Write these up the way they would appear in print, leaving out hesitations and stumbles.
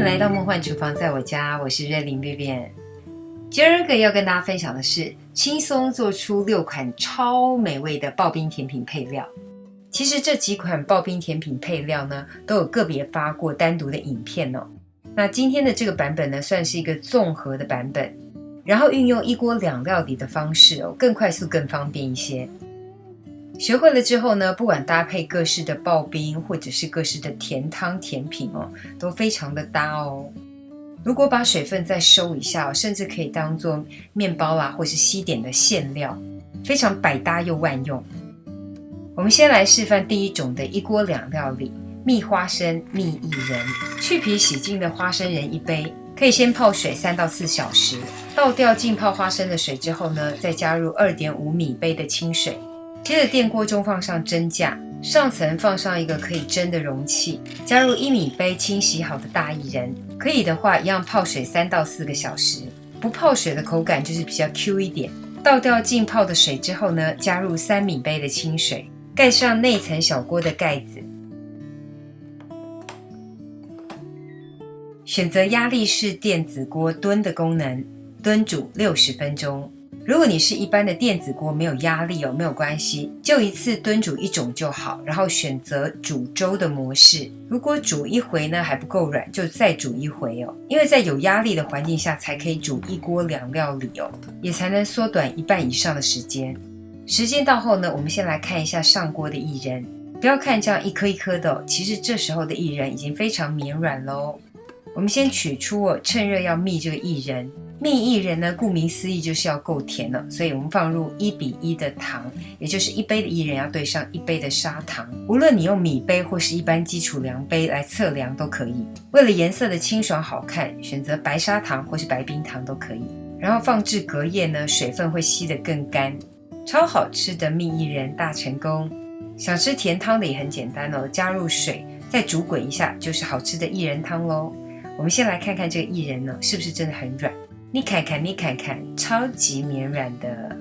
来到梦幻厨房，在我家，我是瑞玲便便。今儿个要跟大家分享的是，轻松做出6款超美味的刨冰甜品配料。其实这几款刨冰甜品配料呢，都有个别发过单独的影片哦。那今天的这个版本呢，算是一个综合的版本，然后运用1锅2料理的方式哦，更快速、更方便一些。学会了之后呢，不管搭配各式的刨冰或者是各式的甜汤甜品哦，都非常的搭哦。如果把水分再收一下哦，甚至可以当做面包啦，或是西点的馅料，非常百搭又万用。我们先来示范第一种的1锅2料理，蜜花生蜜薏仁。去皮洗净的花生仁1杯，可以先泡水3到4小时，倒掉浸泡花生的水之后呢，再加入2.5米杯的清水。接着电锅中放上蒸架，上层放上一个可以蒸的容器，加入1米杯清洗好的大薏仁，可以的话一样泡水3到4个小时，不泡水的口感就是比较 Q 一点。倒掉浸泡的水之后呢，加入3米杯的清水，盖上内层小锅的盖子，选择压力式电子锅炖的功能，炖煮60分钟。如果你是一般的电子锅没有压力哦，没有关系，就一次炖煮1种就好，然后选择煮粥的模式。如果煮1回呢还不够软，就再煮1回哦。因为在有压力的环境下才可以煮1锅2料理哦，也才能缩短1半以上的时间。时间到后呢，我们先来看一下上锅的薏仁，不要看这样一颗一颗的哦，其实这时候的薏仁已经非常绵软咯。我们先取出哦，趁热要蜜这个薏仁。蜜薏仁呢，顾名思义就是要够甜了，所以我们放入1:1的糖，也就是1杯的薏仁要对上1杯的砂糖。无论你用米杯或是一般基础量杯来测量都可以。为了颜色的清爽好看，选择白砂糖或是白冰糖都可以。然后放置隔夜呢，水分会吸得更干。超好吃的蜜薏仁大成功。想吃甜汤的也很简单哦，加入水再煮滚一下，就是好吃的薏仁汤咯。我们先来看看这个薏仁呢，是不是真的很软？你看看，你看看，超级绵软的。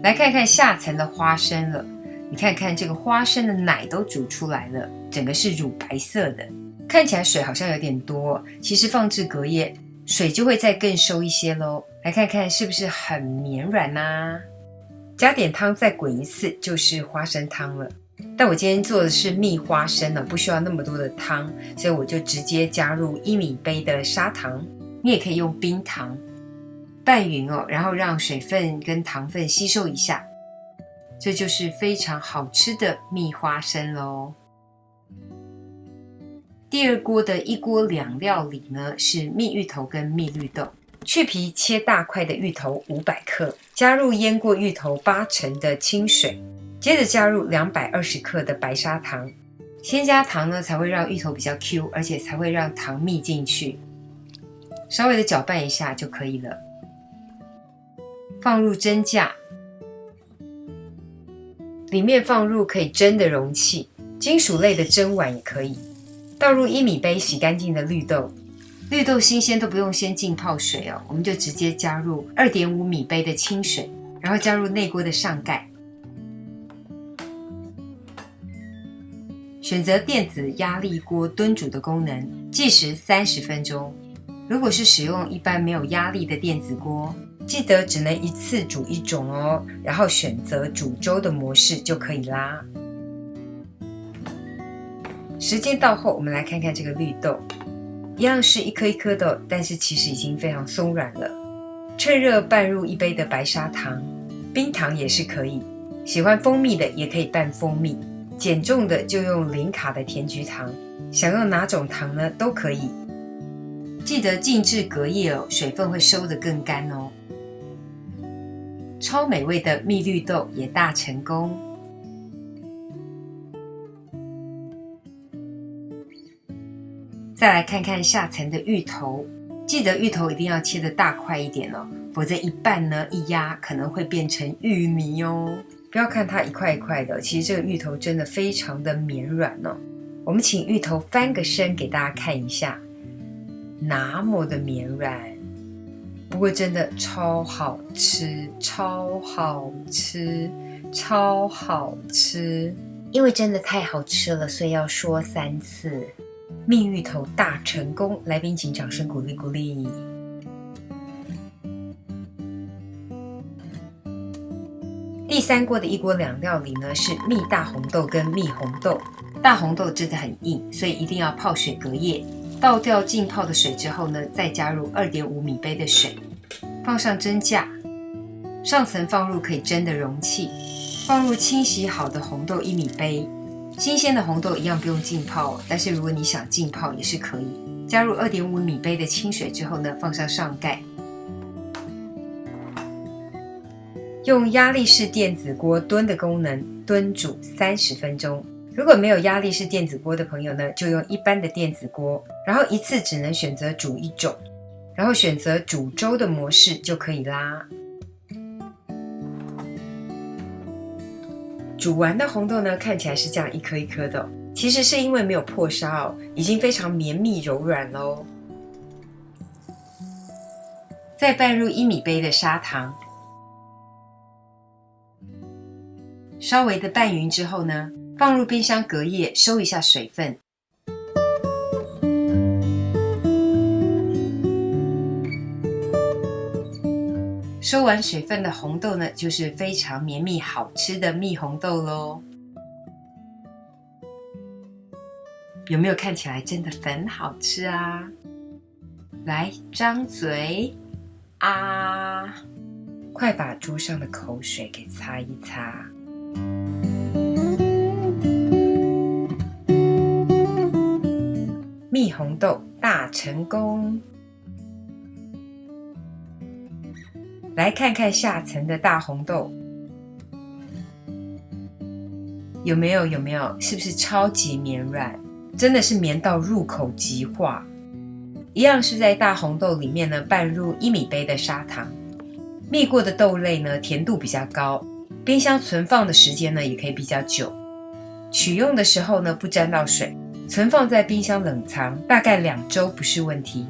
来看看下层的花生了，你看看这个花生的奶都煮出来了，整个是乳白色的，看起来水好像有点多，其实放置隔夜，水就会再更收一些咯。来看看是不是很绵软啊？加点汤再滚一次就是花生汤了。但我今天做的是蜜花生呢，不需要那么多的汤，所以我就直接加入1米杯的砂糖，你也可以用冰糖。拌匀哦，然后让水分跟糖分吸收一下，这就是非常好吃的蜜花生咯。第2锅的1锅2料理呢，是蜜芋头跟蜜绿豆。去皮切大块的芋头500克，加入腌过芋头80%的清水，接着加入220克的白砂糖。先加糖呢，才会让芋头比较 Q， 而且才会让糖蜜进去。稍微的搅拌一下就可以了。放入蒸架，里面放入可以蒸的容器，金属类的蒸碗也可以。倒入1米杯洗干净的绿豆，绿豆新鲜都不用先浸泡水哦，我们就直接加入2.5米杯的清水，然后加入内锅的上盖。选择电子压力锅炖煮的功能，计时30分钟。如果是使用一般没有压力的电子锅，记得只能一次煮1种哦，然后选择煮粥的模式就可以啦。时间到后，我们来看看这个绿豆，一样是一颗一颗的，但是其实已经非常松软了。趁热拌入1杯的白砂糖，冰糖也是可以，喜欢蜂蜜的也可以拌蜂蜜，减重的就用0卡的甜菊糖，想用哪种糖呢都可以。记得静置隔夜哦，水分会收得更干哦。超美味的蜜绿豆也大成功。再来看看下层的芋头，记得芋头一定要切得大块一点哦，否则一拌呢一压可能会变成芋泥哦。不要看它一块一块的，其实这个芋头真的非常的绵软哦。我们请芋头翻个身给大家看一下，那么的绵软。不过真的超好吃，超好吃，超好吃！因为真的太好吃了，所以要说3次。蜜芋头大成功，来宾请掌声鼓励鼓励。第3锅的1锅2料理呢是蜜大红豆跟蜜红豆。大红豆真的很硬，所以一定要泡水隔夜。倒掉浸泡的水之后呢，再加入2.5米杯的水，放上蒸架，上层放入可以蒸的容器，放入清洗好的红豆1米杯。新鲜的红豆一样不用浸泡，但是如果你想浸泡也是可以。加入2.5米杯的清水之后呢，放上上盖。用压力式电子锅炖的功能炖煮30分钟。如果没有压力式电子锅的朋友呢，就用一般的电子锅，然后一次只能选择煮1种，然后选择煮粥的模式就可以啦。煮完的红豆呢，看起来是这样一颗一颗的，其实是因为没有破沙哦，已经非常绵密柔软咯。再拌入1米杯的砂糖，稍微的拌匀之后呢，放入冰箱隔夜，收一下水分。收完水分的红豆呢，就是非常绵密好吃的蜜红豆咯。有没有看起来真的很好吃啊？来，张嘴啊！快把桌上的口水给擦一擦。蜜红豆大成功！来看看下层的大红豆，有没有？是不是超级绵软？真的是绵到入口即化。一样是在大红豆里面呢，拌入1米杯的砂糖。蜜过的豆类呢，甜度比较高，冰箱存放的时间呢也可以比较久。取用的时候呢，不沾到水。存放在冰箱冷藏，大概2周不是问题。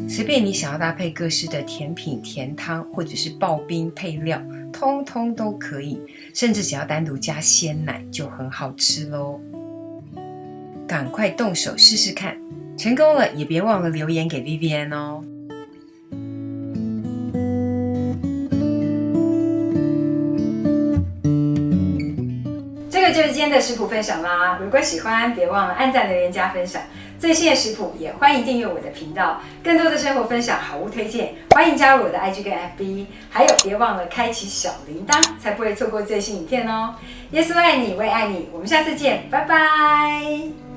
随便你想要搭配各式的甜品、甜汤，或者是刨冰配料，通通都可以，甚至只要单独加鲜奶就很好吃咯。赶快动手试试看！成功了，也别忘了留言给 Vivian 哦。这个就是今天的食谱分享啦。如果喜欢，别忘了按赞、留言、加分享。最新的食谱也欢迎订阅我的频道，更多的生活分享、好物推荐，欢迎加入我的 IG 跟 FB。还有，别忘了开启小铃铛，才不会错过最新影片哦。耶稣爱你，我也爱你，我们下次见，拜拜。